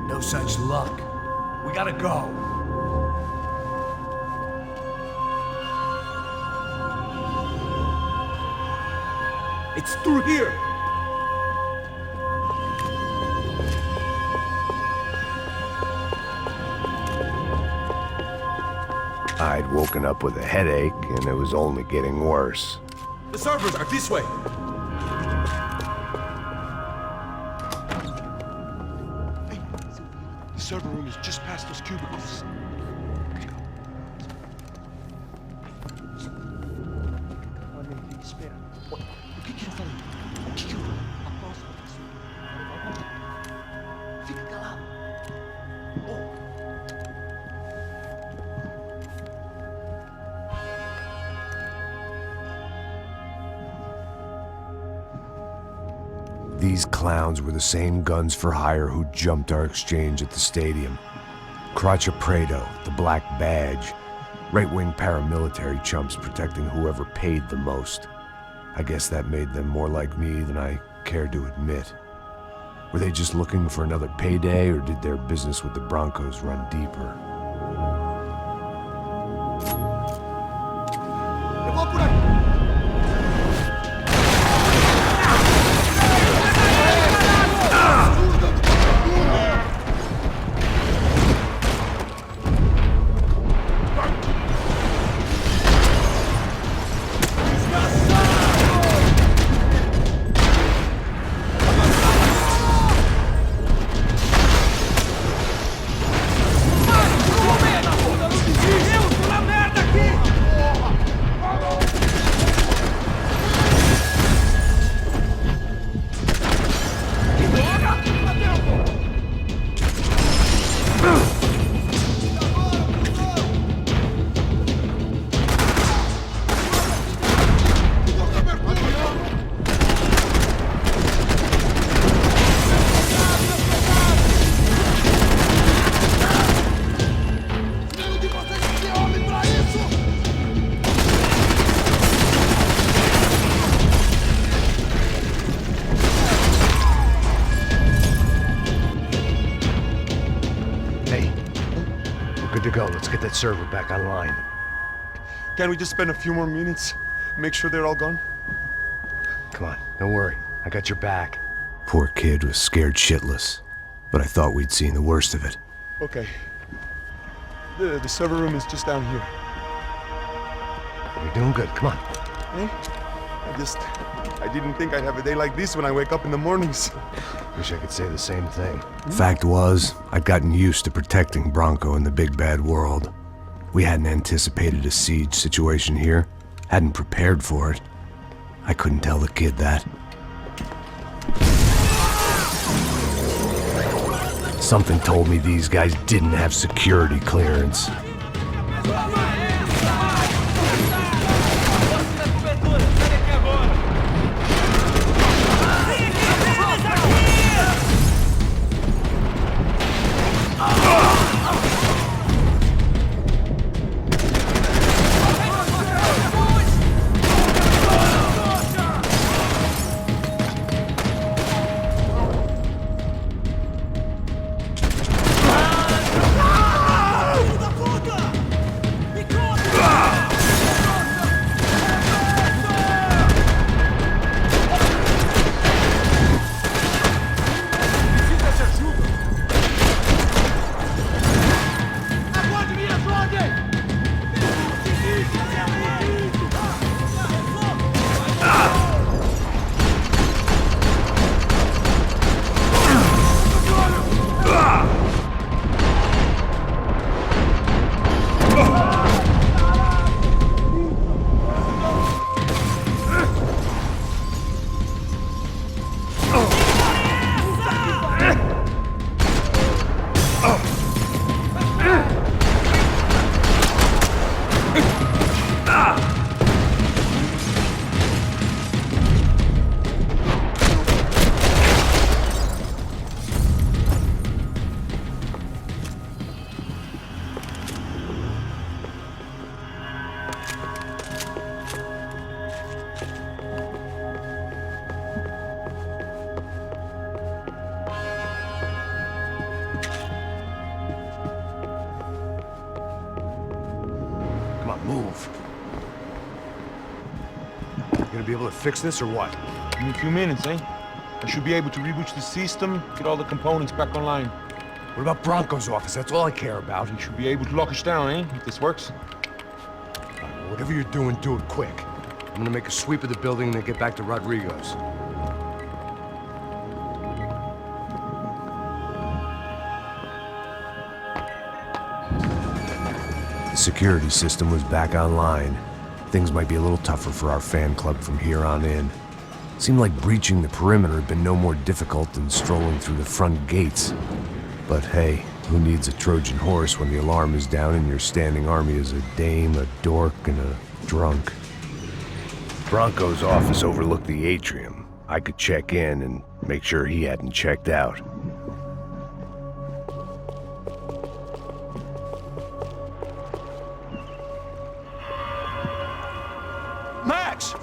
No such luck. We gotta go. It's through here! I'd woken up with a headache, and it was only getting worse. The servers are this way! The server room is just past those cubicles. These clowns were the same guns for hire who jumped our exchange at the stadium. Crotcha Prado, the Black Badge, right-wing paramilitary chumps protecting whoever paid the most. I guess that made them more like me than I cared to admit. Were they just looking for another payday, or did their business with the Broncos run deeper? Eu vou por aqui! Good to go. Let's get that server back online. Can we just spend a few more minutes? Make sure they're all gone? Come on, don't worry. I got your back. Poor kid was scared shitless, but I thought we'd seen the worst of it. Okay. The server room is just down here. You're doing good. Come on. Eh? I didn't think I'd have a day like this when I wake up in the mornings. Wish I could say the same thing. Fact was, I'd gotten used to protecting Bronco in the big bad world. We hadn't anticipated a siege situation here, hadn't prepared for it. I couldn't tell the kid that. Something told me these guys didn't have security clearance. Move. You gonna be able to fix this or what? In a few minutes, eh? I should be able to reboot the system, get all the components back online. What about Bronco's office? That's all I care about. You should be able to lock us down, eh? If this works. Whatever you're doing, do it quick. I'm gonna make a sweep of the building and then get back to Rodrigo's. The security system was back online. Things might be a little tougher for our fan club from here on in. Seemed like breaching the perimeter had been no more difficult than strolling through the front gates. But hey, who needs a Trojan horse when the alarm is down and your standing army is a dame, a dork, and a drunk? Bronco's office overlooked the atrium. I could check in and make sure he hadn't checked out. Max!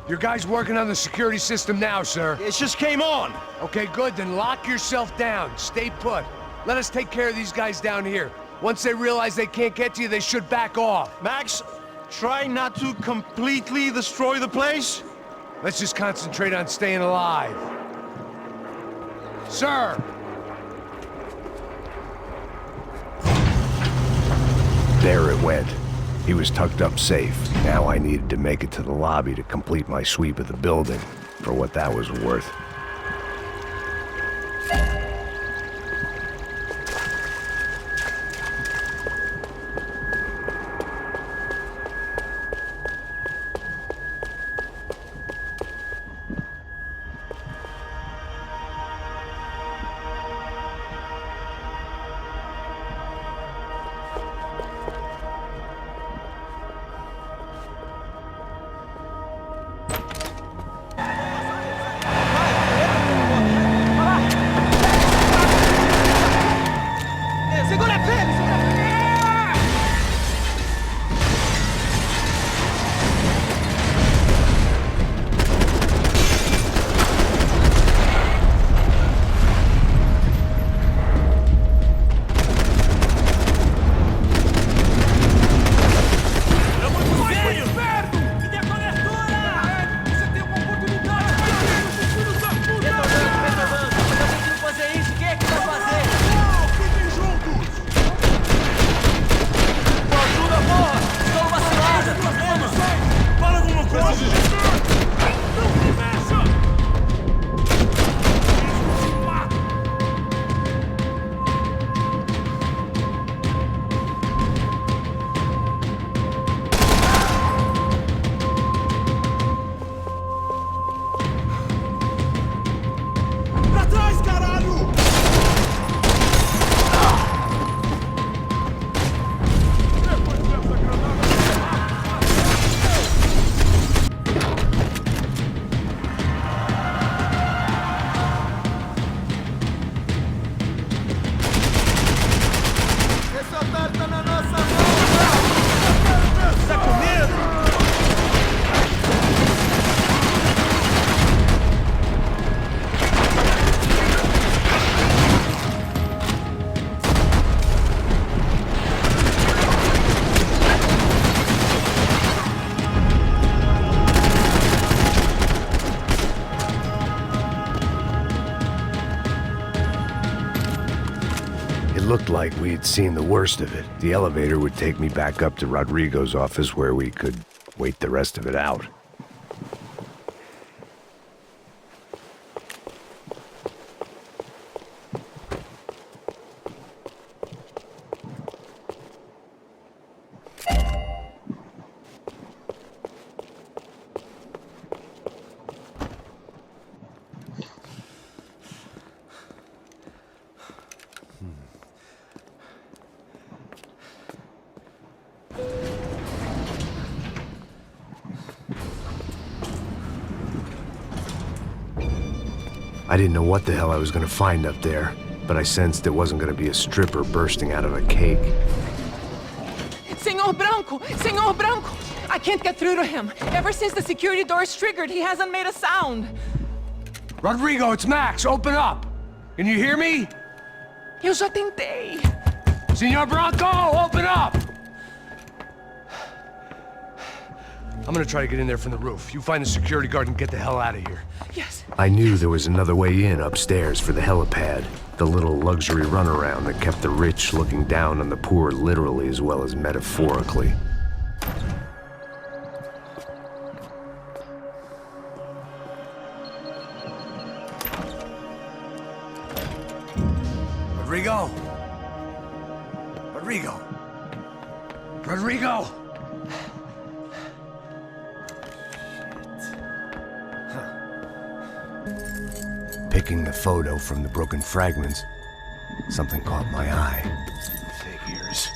Your guys working on the security system now, sir. It just came on! Okay, good, then lock yourself down. Stay put. Let us take care of these guys down here. Once they realize they can't get to you, they should back off. Max, try not to completely destroy the place. Let's just concentrate on staying alive. Sir! There it went. He was tucked up safe. Now I needed to make it to the lobby to complete my sweep of the building, for what that was worth. looked like we'd seen the worst of it. The elevator would take me back up to Rodrigo's office where we could wait the rest of it out. I didn't know what the hell I was gonna find up there, but I sensed it wasn't gonna be a stripper bursting out of a cake. Senor Branco! Senor Branco! I can't get through to him. Ever since the security doors triggered, he hasn't made a sound. Rodrigo, it's Max. Open up. Can you hear me? Eu já tentei. Senor Branco, open up! I'm gonna try to get in there from the roof. You find the security guard and get the hell out of here. Yes. I knew there was another way in upstairs for the helipad. The little luxury runaround that kept the rich looking down on the poor literally as well as metaphorically. Rodrigo! Rodrigo! Rodrigo! Picking the photo from the broken fragments, something caught my eye. Figures.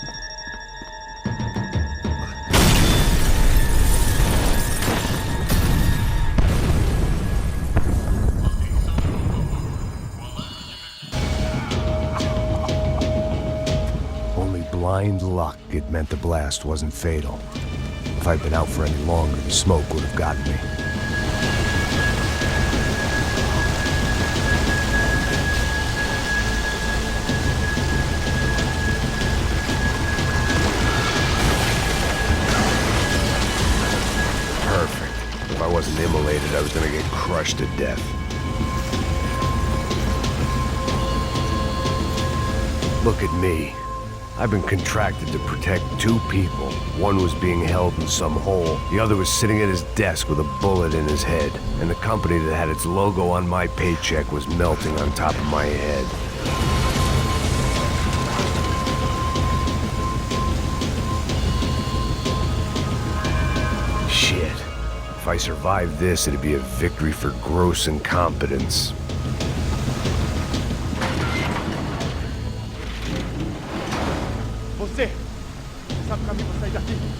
Only blind luck it meant the blast wasn't fatal. If I'd been out for any longer, the smoke would have gotten me. If I wasn't immolated, I was gonna get crushed to death. Look at me. I've been contracted to protect two people. One was being held in some hole. The other was sitting at his desk with a bullet in his head. And the company that had its logo on my paycheck was melting on top of my head. Shit. If I survived this, it'd be a victory for gross incompetence.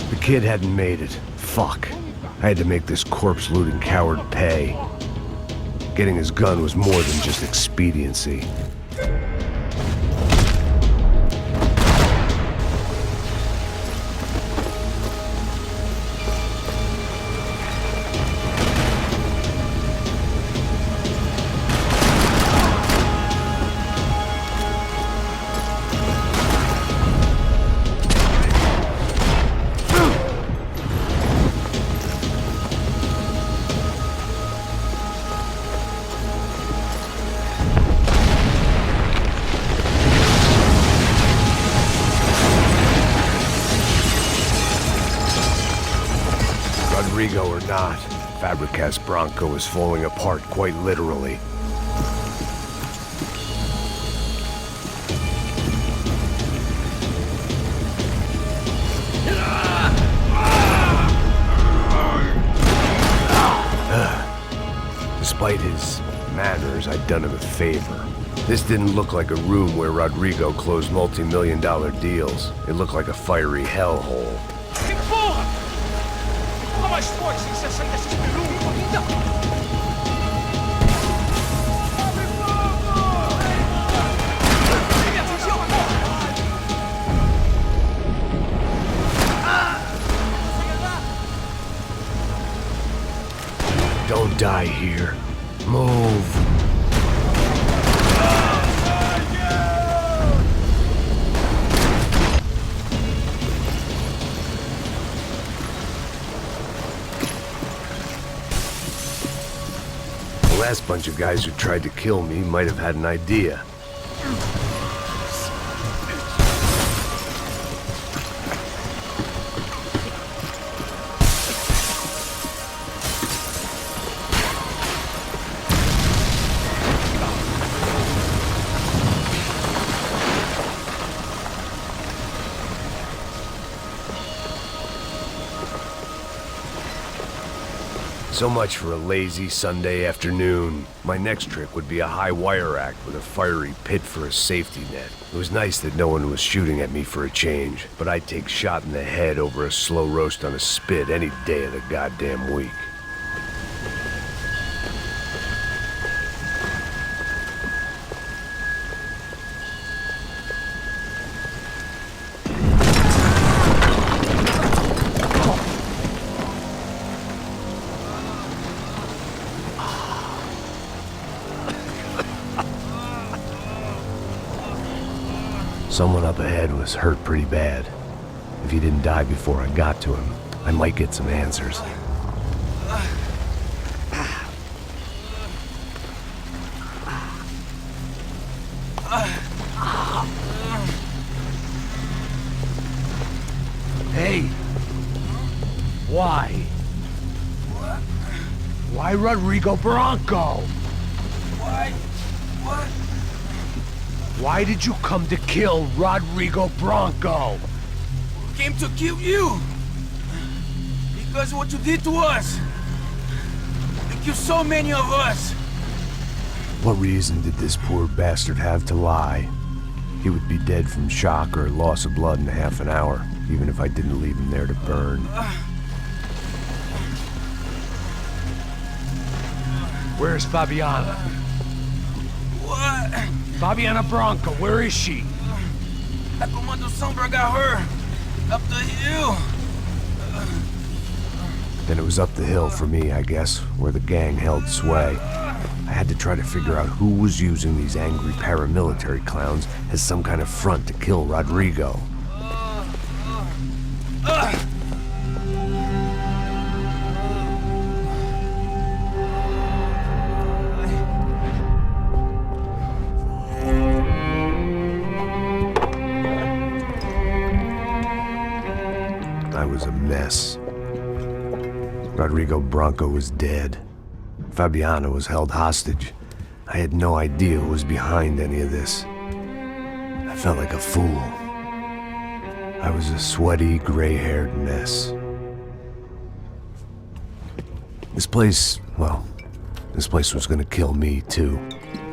The kid hadn't made it. Fuck. I had to make this corpse-looting coward pay. Getting his gun was more than just expediency. Rodrigo or not, Fabricas Branco is falling apart quite literally. Despite his manners, I'd done him a favor. This didn't look like a room where Rodrigo closed multi-million-dollar deals. It looked like a fiery hellhole. Mais forte sem você sair dessa espelunca, ainda! Me atingiu agora! Don't die here. Move. The last bunch of guys who tried to kill me might have had an idea. So much for a lazy Sunday afternoon. My next trick would be a high wire act with a fiery pit for a safety net. It was nice that no one was shooting at me for a change, but I'd take shot in the head over a slow roast on a spit any day of the goddamn week. Someone up ahead was hurt pretty bad. If he didn't die before I got to him, I might get some answers. Hey! Why? Why Rodrigo Bronco? Why? What? Why did you come to kill Rodrigo Bronco? Came to kill you! Because of what you did to us! You killed so many of us! What reason did this poor bastard have to lie? He would be dead from shock or loss of blood in half an hour, even if I didn't leave him there to burn. Where's Fabiana? What? Fabiana Bronco, where is she? That Comando Sombra got her! Up the hill! Then it was up the hill for me, I guess, where the gang held sway. I had to try to figure out who was using these angry paramilitary clowns as some kind of front to kill Rodrigo. I was a mess. Rodrigo Bronco was dead. Fabiana was held hostage. I had no idea who was behind any of this. I felt like a fool. I was a sweaty, gray-haired mess. This place was gonna kill me, too.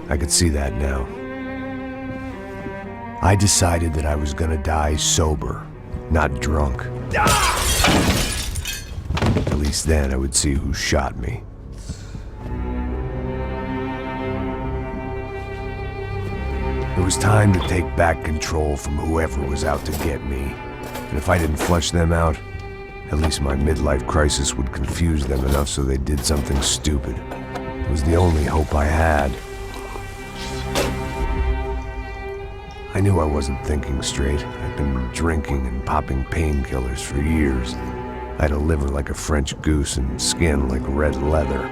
I could see that now. I decided that I was gonna die sober, not drunk. At least then I would see who shot me. It was time to take back control from whoever was out to get me. And if I didn't flush them out, at least my midlife crisis would confuse them enough so they did something stupid. It was the only hope I had. I knew I wasn't thinking straight. I'd been drinking and popping painkillers for years. I had a liver like a French goose and skin like red leather.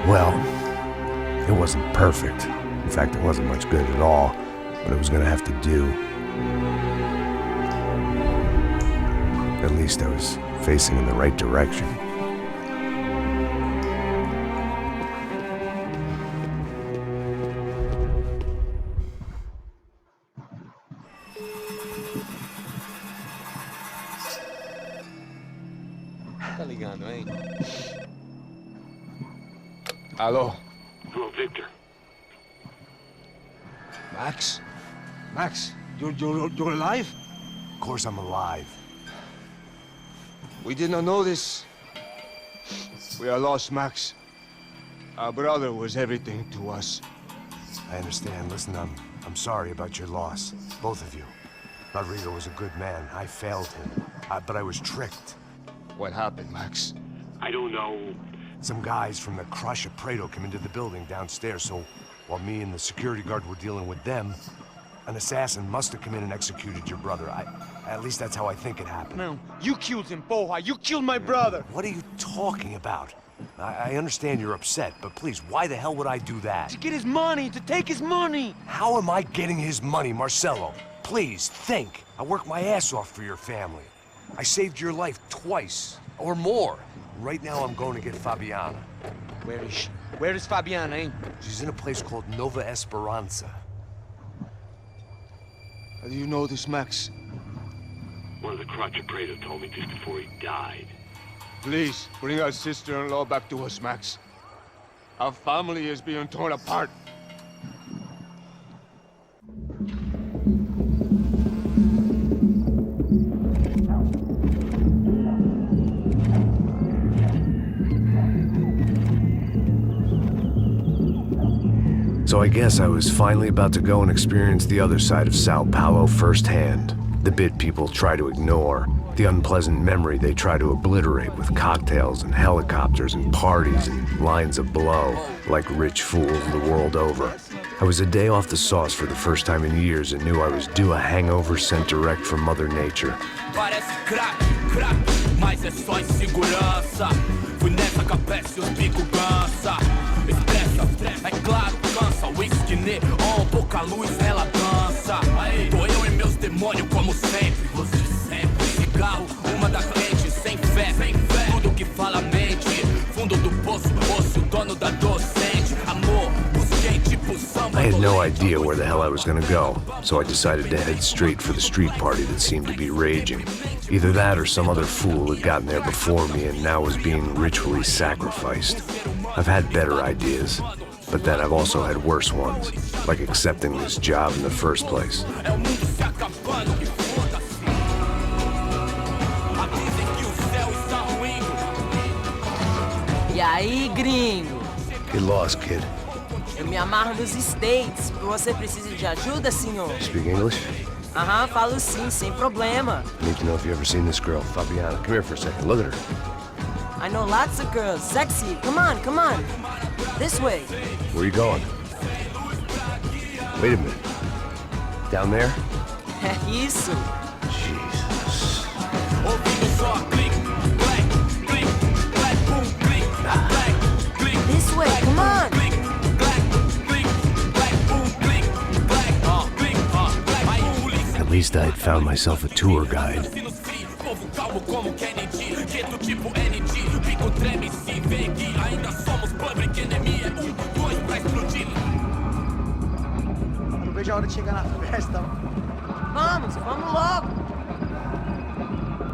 Well, it wasn't perfect. In fact, it wasn't much good at all, but it was gonna have to do. At least I was facing in the right direction. Tá ligando, hein? Alô? Hello, Victor. Max? Max, you're alive? Of course I'm alive. We did not know this. We are lost, Max. Our brother was everything to us. I understand. Listen, I'm sorry about your loss. Both of you. Rodrigo was a good man. I failed him. But I was tricked. What happened, Max? I don't know. Some guys from the Crush of Prado came into the building downstairs, so while me and the security guard were dealing with them, an assassin must have come in and executed your brother. At least that's how I think it happened. No, you killed him, porra. You killed my brother. What are you talking about? I understand you're upset, but please, why the hell would I do that? To get his money, to take his money. How am I getting his money, Marcelo? Please, think. I worked my ass off for your family. I saved your life twice. Or more. Right now I'm going to get Fabiana. Where is she? Where is Fabiana, eh? She's in a place called Nova Esperanza. How do you know this, Max? One of the Crotcha Prado told me just before he died. Please, bring our sister-in-law back to us, Max. Our family is being torn apart. So I guess I was finally about to go and experience the other side of Sao Paulo firsthand. The bit people try to ignore, the unpleasant memory they try to obliterate with cocktails and helicopters and parties and lines of blow, like rich fools the world over. I was a day off the sauce for the first time in years and knew I was due a hangover sent direct from Mother Nature. Parece crack, crack, mas é só insegurança. Fui nessa capeste, os bico cansa. Estressa, é claro, cansa. Whisky neon, pouca luz, ela dança. Tô eu e meus demônios como sempre. Você sempre. Cigarro, uma da frente, sem fé. Tudo que fala mente. Fundo do poço, osso, dono da docente. Amor, busquei tipo samba. I had no idea where the hell I was gonna go, so I decided to head straight for the street party that seemed to be raging. Either that or some other fool had gotten there before me and now was being ritually sacrificed. I've had better ideas, but then I've also had worse ones, like accepting this job in the first place. E aí, gringo? Get lost, kid. Eu me amarro nos States. Você precisa de ajuda, senhor? Speak English? Aham, falo sim, sem problema. I need to know if you've ever seen this girl, Fabiana. Come here for a second. Look at her. I know lots of girls. Sexy. Come on, come on. This way. Where are you going? Wait a minute. Down there? Isso. Jesus. This way, come on. At least I had found myself a tour guide. Não vejo a hora de chegar na festa. Vamos logo.